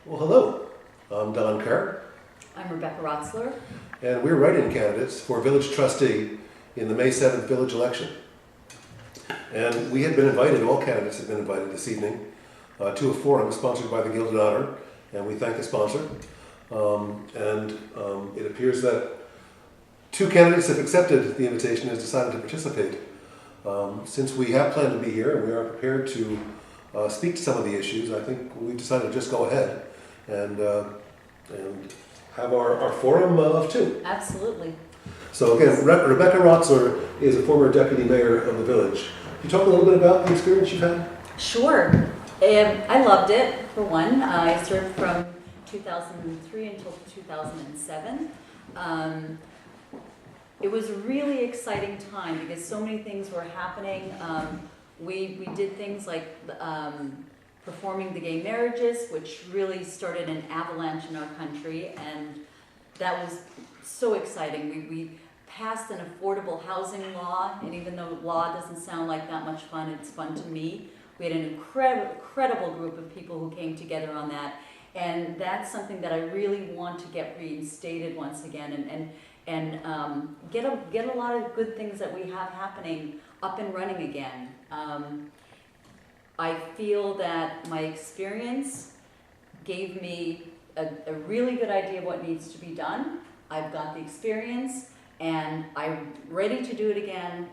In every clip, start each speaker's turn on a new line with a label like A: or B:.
A: Well, hello. I'm Don Kerr,
B: I'm Rebecca Rotzler.
A: and we're write-in candidates for village trustee in the May 7th village election. And we had been invited, all candidates have been invited this evening, to a forum sponsored by the Gilded Honor, and we thank the sponsor. It appears that two candidates have accepted the invitation and has decided to participate. Since we have planned to be here and we are prepared to speak to some of the issues, I think we decided to just go ahead and have our forum of two.
B: Absolutely.
A: So again, Rebecca Rotzler is a former deputy mayor of the village. Can you talk a little bit about the experience you've had?
B: Sure. I loved it, for one. I served from 2003 until 2007. It was a really exciting time because so many things were happening. We did things like performing the gay marriages, which really started an avalanche in our country, and that was so exciting. We passed an affordable housing law, and even though law doesn't sound like that much fun, it's fun to me. We had an incredible group of people who came together on that, and that's something that I really want to get reinstated once again, and get a lot of good things that we have happening up and running again. I feel that my experience gave me a really good idea of what needs to be done. I've got the experience and I'm ready to do it again.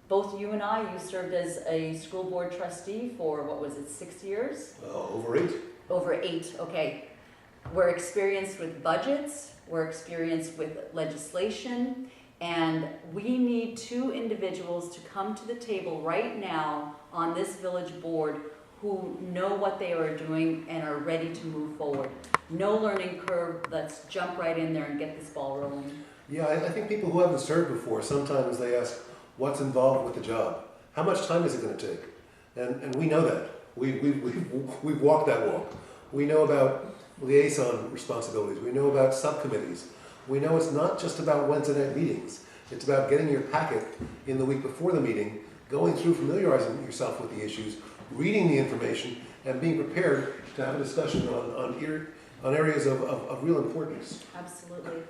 B: Both you and I, you served as a school board trustee for, what was it, 6 years?
A: Over 8.
B: Over 8, okay. We're experienced with budgets, we're experienced with legislation, and we need 2 individuals to come to the table right now on this village board who know what they are doing and are ready to move forward. No learning curve, let's jump right in there and get this ball rolling.
A: Yeah, I think people who haven't served before, sometimes they ask, what's involved with the job? How much time is it going to take? And we know that. We've walked that walk. We know about liaison responsibilities. We know about subcommittees. We know it's not just about Wednesday night meetings. It's about getting your packet in the week before the meeting, going through, familiarizing yourself with the issues, reading the information, and being prepared to have a discussion on areas of real importance.
B: Absolutely.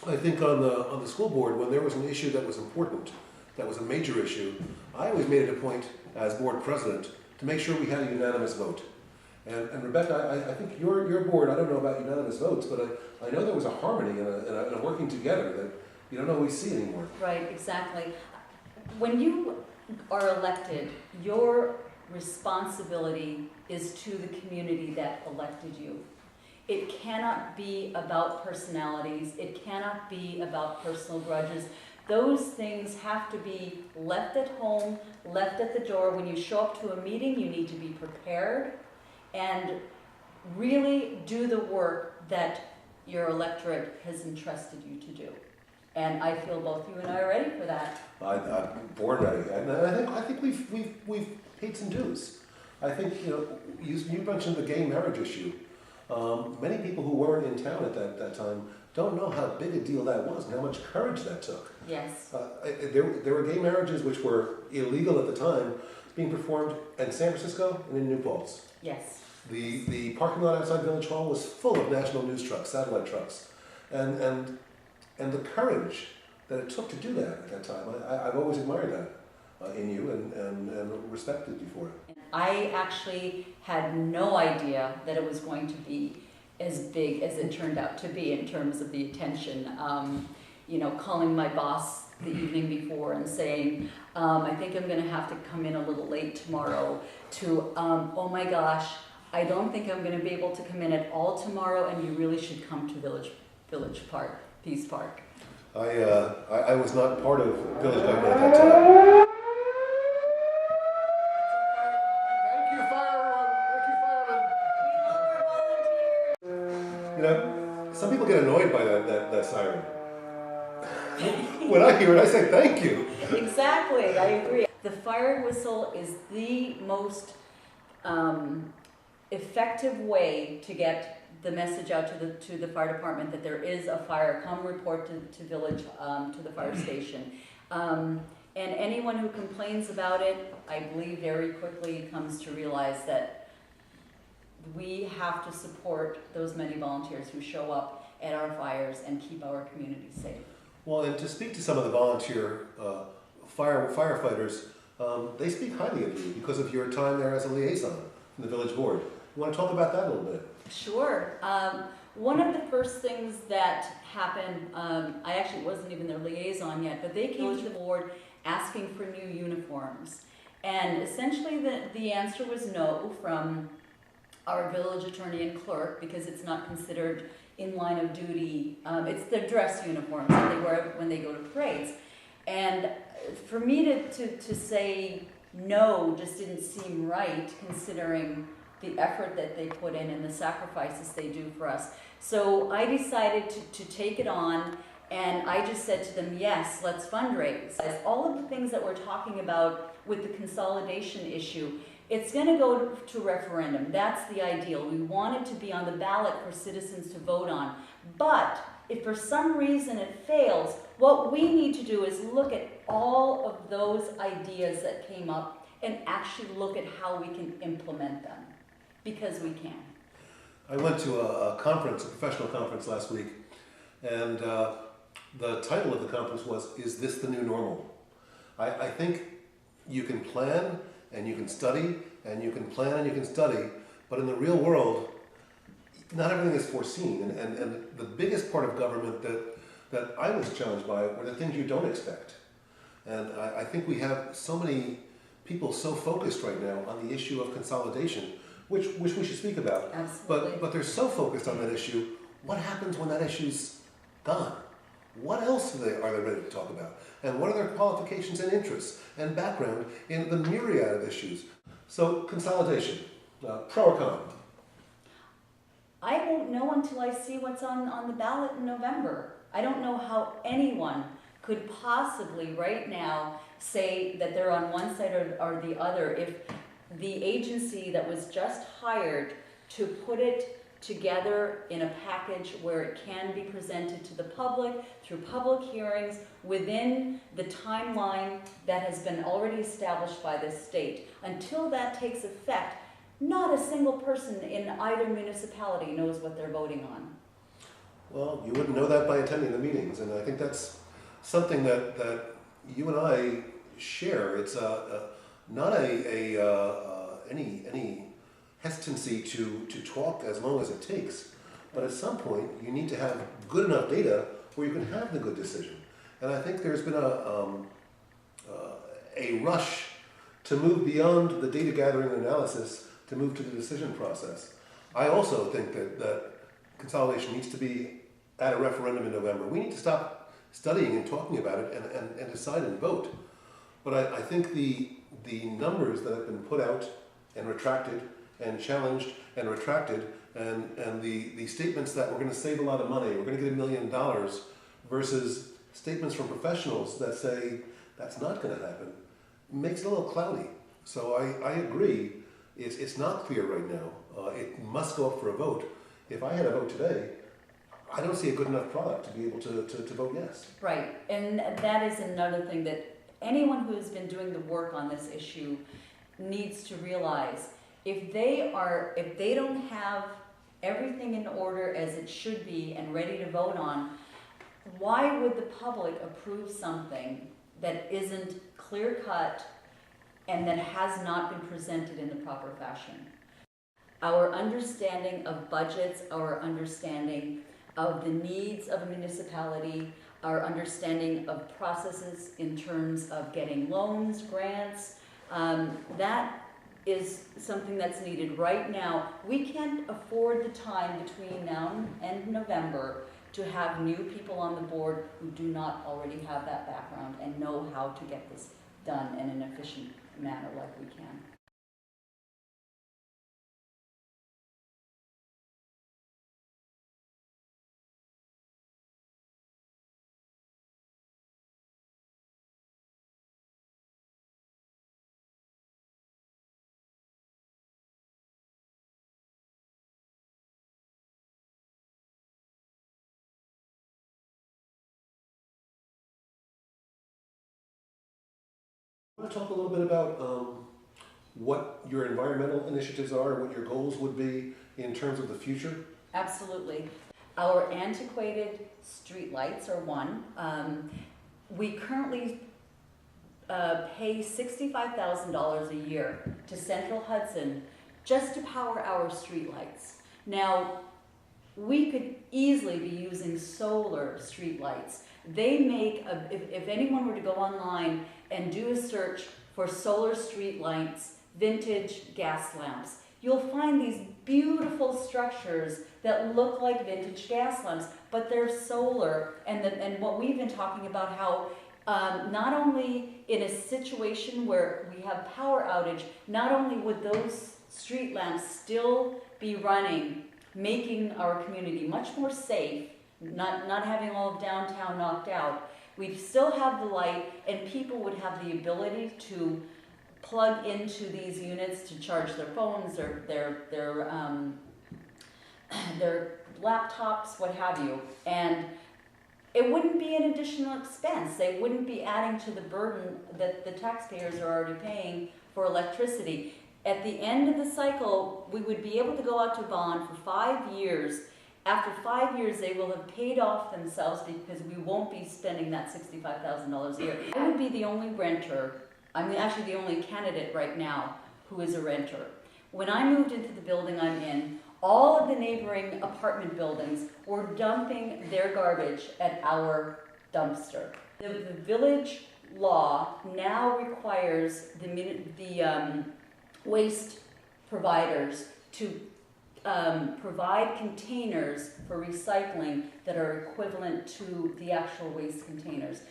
A: I think on the school board, when there was an issue that was important, that was a major issue, I always made it a point as board president to make sure we had a unanimous vote. And Rebecca, I think your board, I don't know about unanimous votes, but I know there was a harmony and a working together that you don't always see anymore.
B: Right, exactly. When you are elected, your responsibility is to the community that elected you. It cannot be about personalities. It cannot be about personal grudges. Those things have to be left at home, left at the door. When you show up to a meeting, you need to be prepared and really do the work that your electorate has entrusted you to do. And I feel both you and I are ready for that.
A: I'm born ready, and I think we've paid some dues. I think you mentioned the gay marriage issue. Many people who weren't in town at that time don't know how big a deal that was and how much courage that took.
B: Yes.
A: There were gay marriages which were illegal at the time being performed in San Francisco and in New Paltz.
B: Yes.
A: The parking lot outside Village Hall was full of national news trucks, satellite trucks, and the courage that it took to do that at that time. I've always admired that in you and respected you for it.
B: I actually had no idea that it was going to be as big as it turned out to be in terms of the attention. Calling my boss the evening before and saying, I think I'm going to have to come in a little late tomorrow, to, oh my gosh, I don't think I'm going to be able to come in at all tomorrow, and you really should come to Village Park, Peace Park.
A: I was not part of village government at that time. Thank you, firemen. Some people get annoyed by that siren. When I hear it, I say thank you.
B: Exactly, I agree. The fire whistle is the most effective way to get the message out to the fire department that there is a fire. Come report to village, to the fire station. And anyone who complains about it, I believe very quickly comes to realize that we have to support those many volunteers who show up at our fires and keep our community safe.
A: Well, and to speak to some of the volunteer firefighters, they speak highly of you because of your time there as a liaison from the village board. You want to talk about that a little bit?
B: Sure. One of the first things that happened, I actually wasn't even their liaison yet, but they came to the board asking for new uniforms. And essentially the answer was no from our village attorney and clerk, because it's not considered in line of duty. It's the dress uniforms that they wear when they go to parades. And for me to say no just didn't seem right, considering the effort that they put in and the sacrifices they do for us. So I decided to take it on, and I just said to them, yes, let's fundraise. As all of the things that we're talking about with the consolidation issue, it's going to go to referendum. That's the ideal. We want it to be on the ballot for citizens to vote on. But if for some reason it fails, what we need to do is look at all of those ideas that came up and actually look at how we can implement them, because we can.
A: I went to a conference, a professional conference last week, and the title of the conference was, "Is This the New Normal?" I think you can plan and you can study and you can plan and you can study, but in the real world, not everything is foreseen. And the biggest part of government that I was challenged by were the things you don't expect. And I think we have so many people so focused right now on the issue of consolidation, which we should speak about.
B: Absolutely.
A: But they're so focused on that issue. What happens when that issue's gone? What else are they ready to talk about? And what are their qualifications and interests and background in the myriad of issues? So consolidation, pro or con?
B: I won't know until I see what's on the ballot in November. I don't know how anyone could possibly right now say that they're on one side or the other if the agency that was just hired to put it together in a package where it can be presented to the public through public hearings within the timeline that has been already established by the state. Until that takes effect, not a single person in either municipality knows what they're voting on.
A: Well, you wouldn't know that by attending the meetings, and I think that's something that you and I share. It's not any hesitancy to talk as long as it takes, but at some point you need to have good enough data where you can have the good decision. And I think there's been a rush to move beyond the data gathering and analysis to move to the decision process. I also think that consolidation needs to be at a referendum in November. We need to stop studying and talking about it and decide and vote. But I think the numbers that have been put out and retracted and challenged and retracted, and the statements that we're going to save a lot of money, we're going to get $1 million, versus statements from professionals that say that's not going to happen, makes it a little cloudy. So I agree, it's not clear right now. It must go up for a vote. If I had a vote today, I don't see a good enough product to be able to vote yes. Right,
B: and that is another thing that anyone who has been doing the work on this issue needs to realize. If they don't have everything in order as it should be and ready to vote on, why would the public approve something that isn't clear-cut and that has not been presented in the proper fashion? Our understanding of budgets, our understanding of the needs of a municipality, our understanding of processes in terms of getting loans, grants, that is something that's needed right now. We can't afford the time between now and November to have new people on the board who do not already have that background and know how to get this done in an efficient manner like we can.
A: I want to talk a little bit about what your environmental initiatives are, what your goals would be in terms of the future?
B: Absolutely. Our antiquated streetlights are one. We currently pay $65,000 a year to Central Hudson just to power our streetlights. Now, we could easily be using solar streetlights. They make, if anyone were to go online and do a search for solar streetlights, vintage gas lamps, you'll find these beautiful structures that look like vintage gas lamps, but they're solar. And what we've been talking about, how not only in a situation where we have power outage, not only would those street lamps still be running, making our community much more safe, not having all of downtown knocked out, we'd still have the light, and people would have the ability to plug into these units to charge their phones, or their laptops, what have you. And it wouldn't be an additional expense. They wouldn't be adding to the burden that the taxpayers are already paying for electricity. At the end of the cycle, we would be able to go out to bond for 5 years. After 5 years, they will have paid off themselves because we won't be spending that $65,000 a year. I would be the only renter, I'm actually the only candidate right now who is a renter. When I moved into the building I'm in, all of the neighboring apartment buildings were dumping their garbage at our dumpster. The village law now requires the waste providers to provide containers for recycling that are equivalent to the actual waste containers.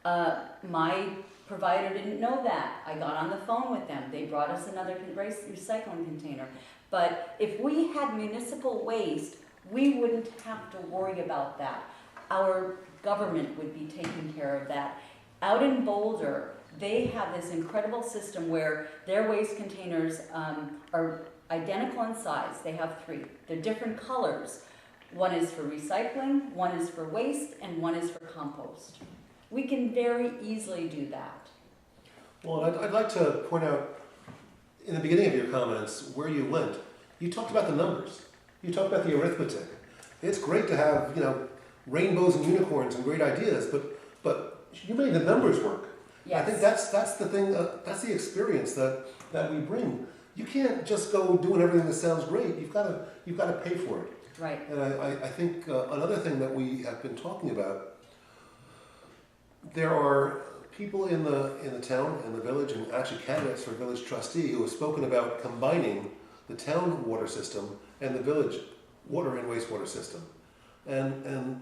B: My provider didn't know that. I got on the phone with them. They brought us another recycling container. But if we had municipal waste, we wouldn't have to worry about that. Our government would be taking care of that. Out in Boulder, they have this incredible system where their waste containers are identical in size. They have 3. They're different colors. One is for recycling, one is for waste, and one is for compost. We can very easily do that.
A: Well, I'd like to point out, in the beginning of your comments, where you went. You talked about the numbers. You talked about the arithmetic. It's great to have, rainbows and unicorns and great ideas, but you made the numbers work.
B: Yes.
A: I think that's the thing. That's the experience that we bring. You can't just go doing everything that sounds great. You've got to pay for it.
B: Right.
A: And I think another thing that we have been talking about, there are people in the town, in the village, and actually candidates for village trustee who have spoken about combining the town water system and the village water and wastewater system. And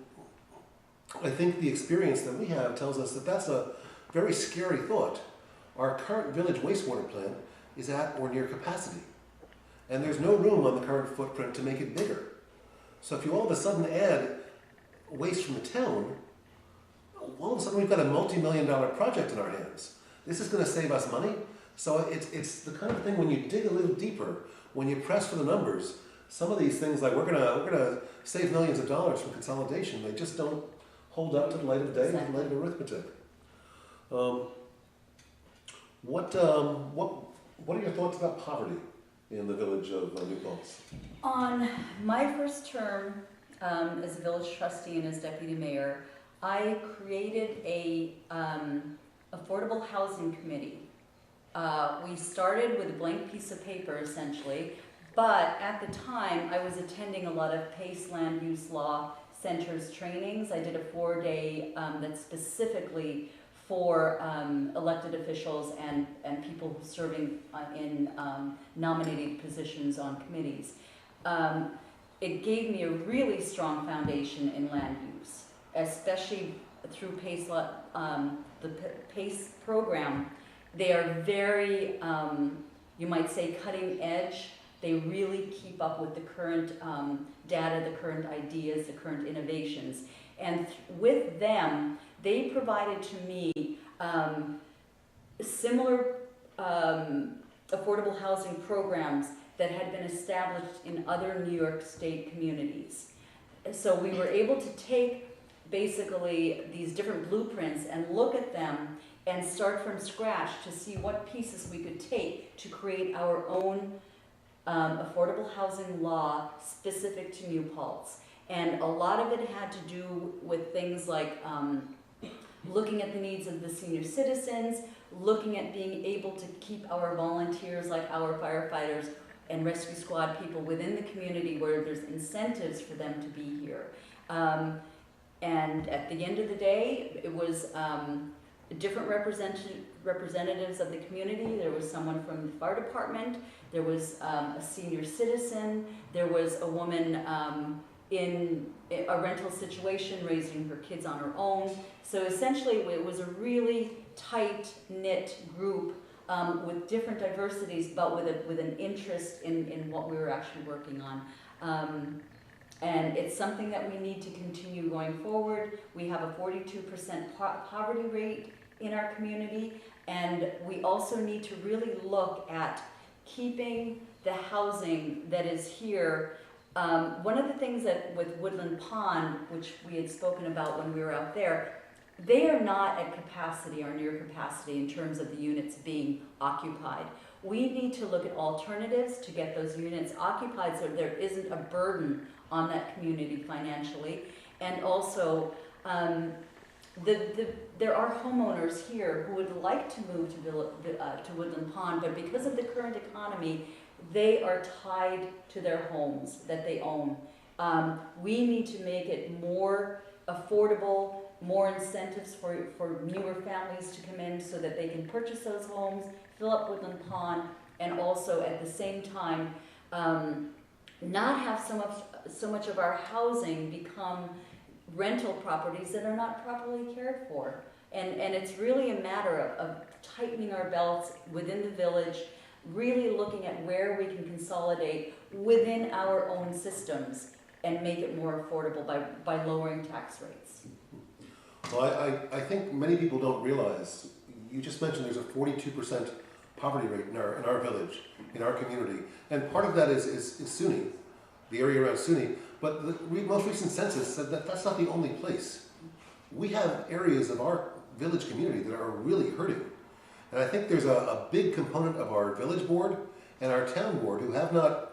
A: I think the experience that we have tells us that that's a very scary thought. Our current village wastewater plant is at or near capacity. And there's no room on the current footprint to make it bigger. So if you all of a sudden add waste from the town, all of a sudden we've got a multi-million-dollar project in our hands. This is going to save us money. So it's the kind of thing when you dig a little deeper, when you press for the numbers, some of these things like we're gonna save millions of dollars from consolidation, they just don't hold up to the light of day, exactly. To the light of arithmetic. What are your thoughts about poverty in the village of New Paltz?
B: On my first term as a village trustee and as deputy mayor, I created a affordable housing committee. We started with a blank piece of paper, essentially, but at the time I was attending a lot of PACE land use law centers trainings. I did a 4-day that's specifically for elected officials and people serving in nominated positions on committees. It gave me a really strong foundation in land use, especially through PACE, the PACE program. They are very, you might say, cutting edge. They really keep up with the current data, the current ideas, the current innovations. And with them, they provided to me similar affordable housing programs that had been established in other New York State communities. So we were able to take basically these different blueprints and look at them and start from scratch to see what pieces we could take to create our own affordable housing law specific to New Paltz. And a lot of it had to do with things like looking at the needs of the senior citizens, looking at being able to keep our volunteers like our firefighters and rescue squad people within the community where there's incentives for them to be here. And at the end of the day, it was different representatives of the community. There was someone from the fire department, there was a senior citizen, there was a woman in a rental situation raising her kids on her own. So essentially it was a really tight-knit group with different diversities, but with an interest in what we were actually working on. And it's something that we need to continue going forward. We have a 42% poverty rate in our community, and we also need to really look at keeping the housing that is here. One of the things that with Woodland Pond, which we had spoken about when we were out there, they are not at capacity or near capacity in terms of the units being occupied. We need to look at alternatives to get those units occupied so there isn't a burden on that community financially. And also, there are homeowners here who would like to move to Woodland Pond, but because of the current economy, they are tied to their homes that they own. We need to make it more affordable, more incentives for newer families to come in so that they can purchase those homes, fill up Woodland Pond, and also at the same time not have so much of our housing become rental properties that are not properly cared for. And it's really a matter of tightening our belts within the village, really looking at where we can consolidate within our own systems and make it more affordable by lowering tax rates.
A: Well, I think many people don't realize, you just mentioned there's a 42% poverty rate in our village, in our community. And part of that is SUNY, the area around SUNY. But the most recent census said that that's not the only place. We have areas of our village community that are really hurting. And I think there's a big component of our village board and our town board who have not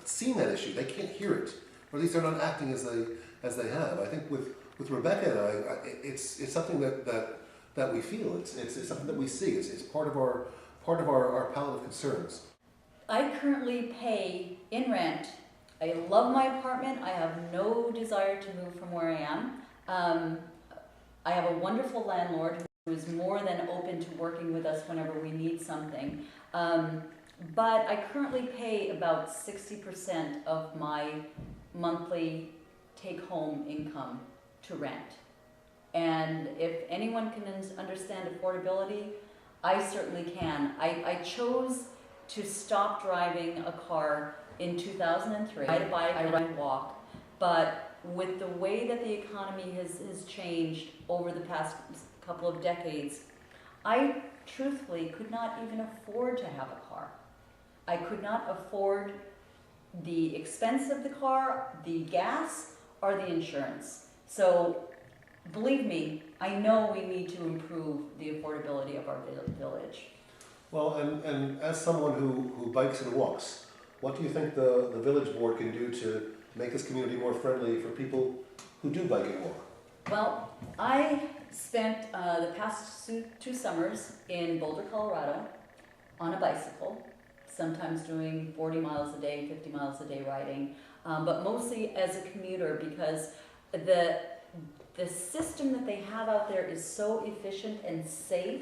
A: seen that issue. They can't hear it, or at least they're not acting as they have. I think with Rebecca and I, it's something that we feel. It's something that we see. It's part of our palette of concerns.
B: I currently pay in rent. I love my apartment. I have no desire to move from where I am. I have a wonderful landlord who is more than open to working with us whenever we need something. But I currently pay about 60% of my monthly take-home income to rent. And if anyone can understand affordability, I certainly can. I chose to stop driving a car in 2003. I ride a bike, I ride and walk, but with the way that the economy has changed over the past couple of decades, I truthfully could not even afford to have a car. I could not afford the expense of the car, the gas, or the insurance. So believe me, I know we need to improve the affordability of our village.
A: Well, and as someone who bikes and walks, what do you think the village board can do to make this community more friendly for people who do bike and walk?
B: Well, I spent the past 2 summers in Boulder, Colorado on a bicycle, sometimes doing 40 miles a day, 50 miles a day riding, but mostly as a commuter because the system that they have out there is so efficient and safe.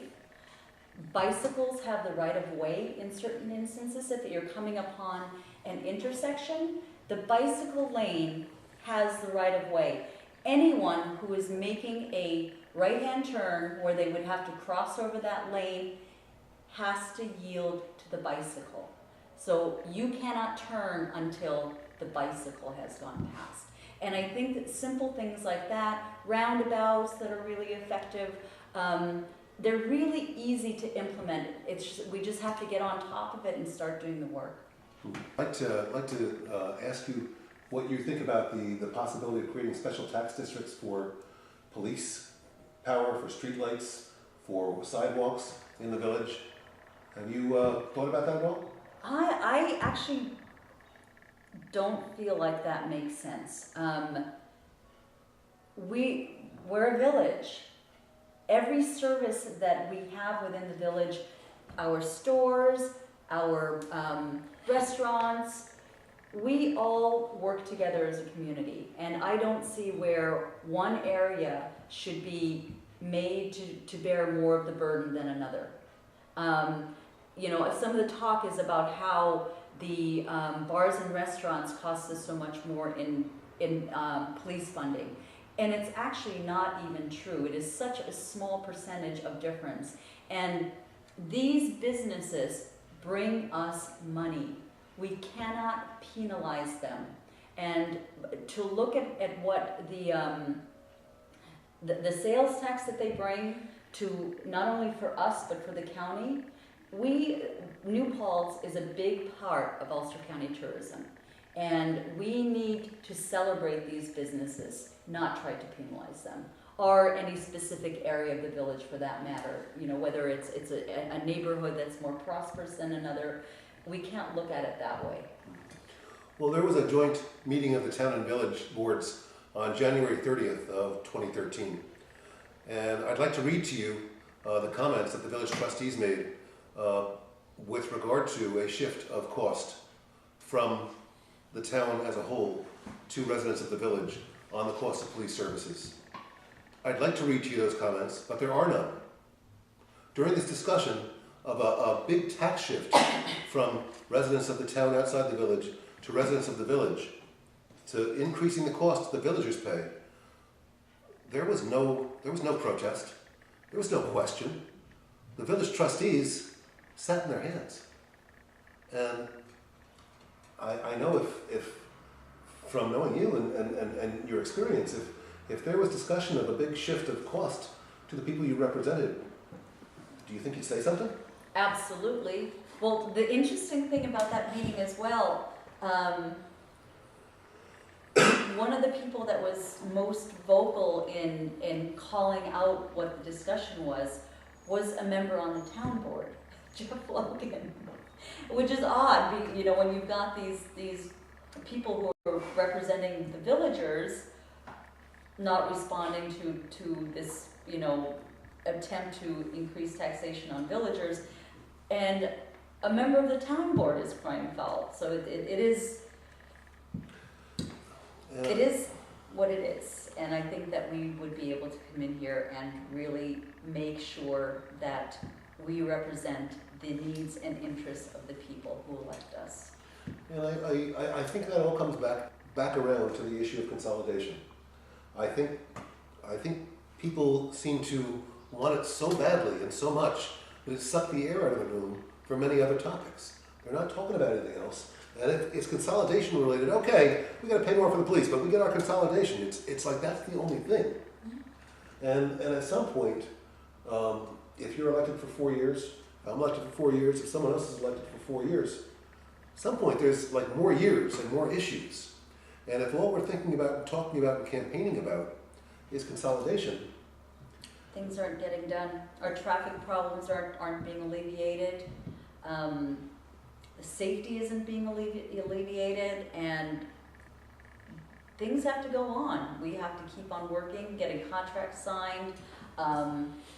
B: Bicycles have the right of way in certain instances. If you're coming upon an intersection, the bicycle lane has the right of way. Anyone who is making a right-hand turn where they would have to cross over that lane has to yield to the bicycle. So you cannot turn until the bicycle has gone past. And I think that simple things like that, roundabouts that are really effective, they're really easy to implement. We just have to get on top of it and start doing the work.
A: I'd like to ask you what you think about the possibility of creating special tax districts for police power, for streetlights, for sidewalks in the village. Have you thought about that at all?
B: I actually don't feel like that makes sense. We're a village. Every service that we have within the village, our stores, our restaurants, we all work together as a community. And I don't see where one area should be made to bear more of the burden than another. You know, some of the talk is about how the bars and restaurants cost us so much more in police funding. And it's actually not even true. It is such a small percentage of difference. And these businesses bring us money. We cannot penalize them. And to look at what the sales tax that they bring to not only for us but for the county, New Paltz is a big part of Ulster County tourism. And we need to celebrate these businesses, not try to penalize them, or any specific area of the village for that matter. You know, whether it's a neighborhood that's more prosperous than another, we can't look at it that way.
A: Well, there was a joint meeting of the town and village boards on January 30th of 2013. And I'd like to read to you the comments that the village trustees made with regard to a shift of cost from the town as a whole to residents of the village on the cost of police services. I'd like to read to you those comments, but there are none. During this discussion of a big tax shift from residents of the town outside the village to residents of the village, to increasing the cost the villagers pay, there was no protest, there was no question. The village trustees sat in their hands. And I know if from knowing you and your experience, if there was discussion of a big shift of cost to the people you represented, do you think you'd say something?
B: Absolutely. Well, the interesting thing about that meeting as well, one of the people that was most vocal in calling out what the discussion was a member on the town board, Jeff Logan, which is odd. You know, when you've got these people who are representing the villagers not responding to this, you know, attempt to increase taxation on villagers, and a member of the town board is crying foul. So it is what it is. And I think that we would be able to come in here and really make sure that we represent the needs and interests of the people who elect us.
A: And I think that all comes back around to the issue of consolidation. I think people seem to want it so badly and so much that it sucked the air out of the room for many other topics. They're not talking about anything else. And if it's consolidation related, okay, we got to pay more for the police, but we get our consolidation. It's like that's the only thing. And at some point, if you're elected for 4 years, if I'm elected for 4 years, if someone else is elected for 4 years, at some point there's like more years and more issues. And if all we're thinking about, and talking about, and campaigning about is consolidation,
B: things aren't getting done. Our traffic problems aren't being alleviated. The safety isn't being alleviated, and things have to go on. We have to keep on working, getting contracts signed,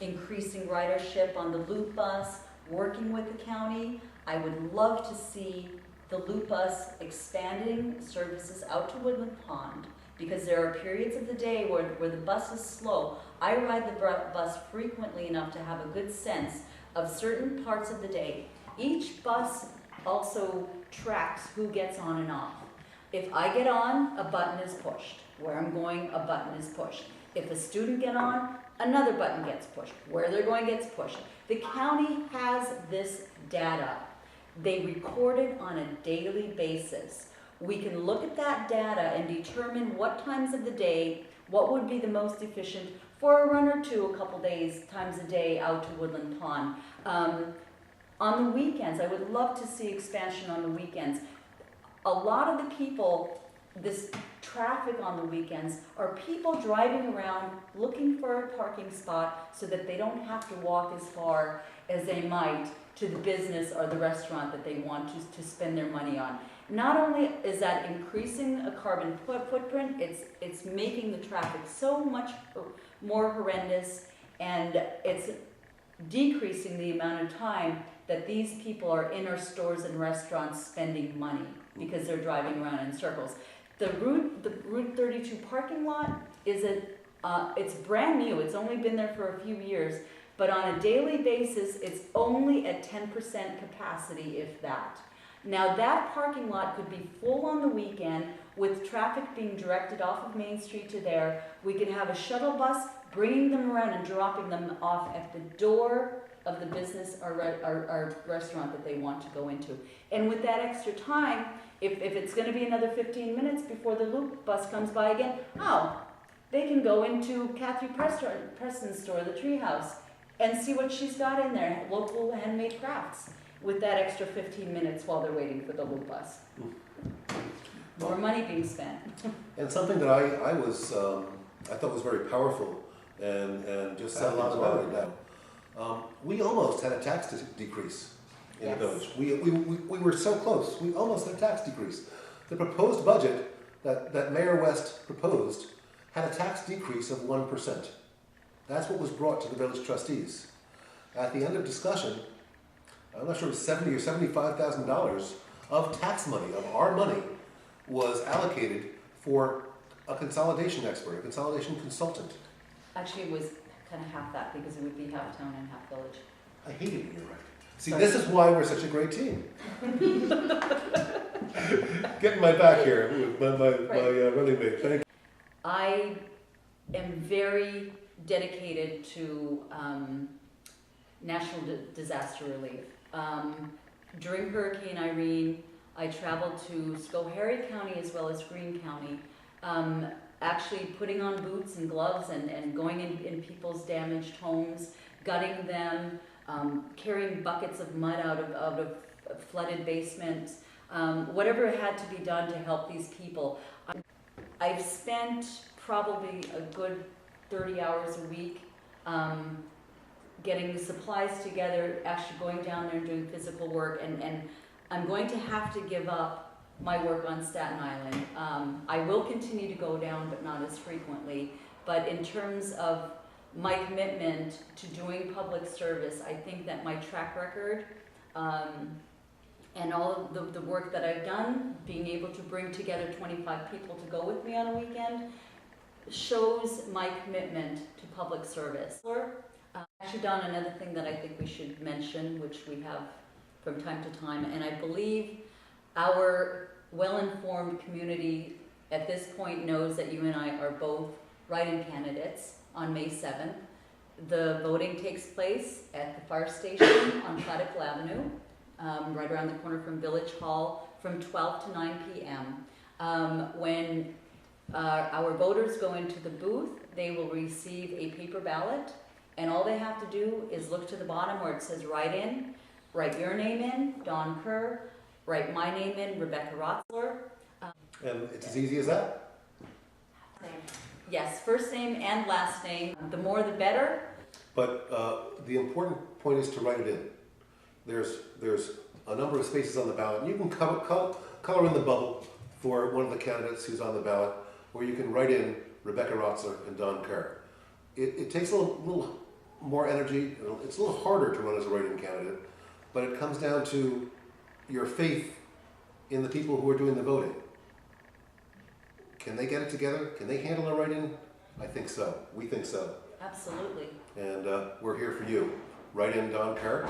B: increasing ridership on the loop bus, working with the county. I would love to see the loop bus expanding services out to Woodland Pond, because there are periods of the day where the bus is slow. I ride the bus frequently enough to have a good sense of certain parts of the day. Each bus also tracks who gets on and off. If I get on, a button is pushed. Where I'm going, a button is pushed. If a student gets on, another button gets pushed. Where they're going gets pushed. The county has this data. They record it on a daily basis. We can look at that data and determine what times of the day, what would be the most efficient for a run or two, a couple times a day out to Woodland Pond. On the weekends, I would love to see expansion on the weekends. A lot of the people, traffic on the weekends? Are people driving around looking for a parking spot so that they don't have to walk as far as they might to the business or the restaurant that they want to spend their money on? Not only is that increasing a carbon footprint, it's making the traffic so much more horrendous, and it's decreasing the amount of time that these people are in our stores and restaurants spending money because they're driving around in circles. The Route 32 parking lot it's brand new. It's only been there for a few years, but on a daily basis, it's only at 10% capacity, if that. Now that parking lot could be full on the weekend with traffic being directed off of Main Street to there. We could have a shuttle bus bringing them around and dropping them off at the door of the business or restaurant that they want to go into. And with that extra time, if it's going to be another 15 minutes before the loop bus comes by again, they can go into Kathy Preston's store, the Treehouse, and see what she's got in there, local handmade crafts, with that extra 15 minutes while they're waiting for the loop bus. More money being spent.
A: And something that I thought was very powerful and just said a lot about it now. We almost had a tax decrease in the village. We were so close. We almost had a tax decrease. The proposed budget that Mayor West proposed had a tax decrease of 1%. That's what was brought to the village trustees. At the end of discussion, I'm not sure it was $70,000 or $75,000 of tax money, of our money, was allocated for a consolidation expert, a consolidation consultant.
B: Actually, it was kind of half that, because it would be half town and half village.
A: I hate it when you're right. See, this is why we're such a great team. Getting my back here with my running mate. Thank you.
B: I am very dedicated to national disaster relief. During Hurricane Irene, I traveled to Schoharie County as well as Greene County, actually putting on boots and gloves and going in people's damaged homes, gutting them, carrying buckets of mud out of flooded basements, whatever had to be done to help these people. I've spent probably a good 30 hours a week getting the supplies together, actually going down there and doing physical work, and I'm going to have to give up my work on Staten Island. I will continue to go down, but not as frequently. But in terms of my commitment to doing public service, I think that my track record and all of the work that I've done, being able to bring together 25 people to go with me on a weekend, shows my commitment to public service. Actually done another thing that I think we should mention, which we have from time to time, and I believe our well-informed community at this point knows that you and I are both write-in candidates on May 7th. The voting takes place at the fire station on Plattekill Avenue, right around the corner from Village Hall, from 12 to 9 p.m. When our voters go into the booth, they will receive a paper ballot, and all they have to do is look to the bottom where it says write-in, write your name in, Don Kerr, write my name in, Rebecca Rotzler.
A: And it's as easy as that?
B: Yes, first name and last name. The more the better.
A: But the important point is to write it in. There's a number of spaces on the ballot. You can color in the bubble for one of the candidates who's on the ballot, or you can write in Rebecca Rotzler and Don Kerr. It takes a little more energy. It's a little harder to run as a write-in candidate, but it comes down to your faith in the people who are doing the voting. Can they get it together? Can they handle a write-in? I think so. We think so.
B: Absolutely.
A: And we're here for you. Write in Don Kerr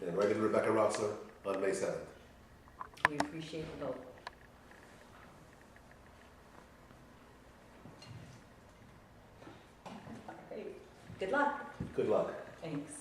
A: and write in Rebecca Rotzler on May 7th.
B: We appreciate the vote. Good luck.
A: Good luck.
B: Thanks.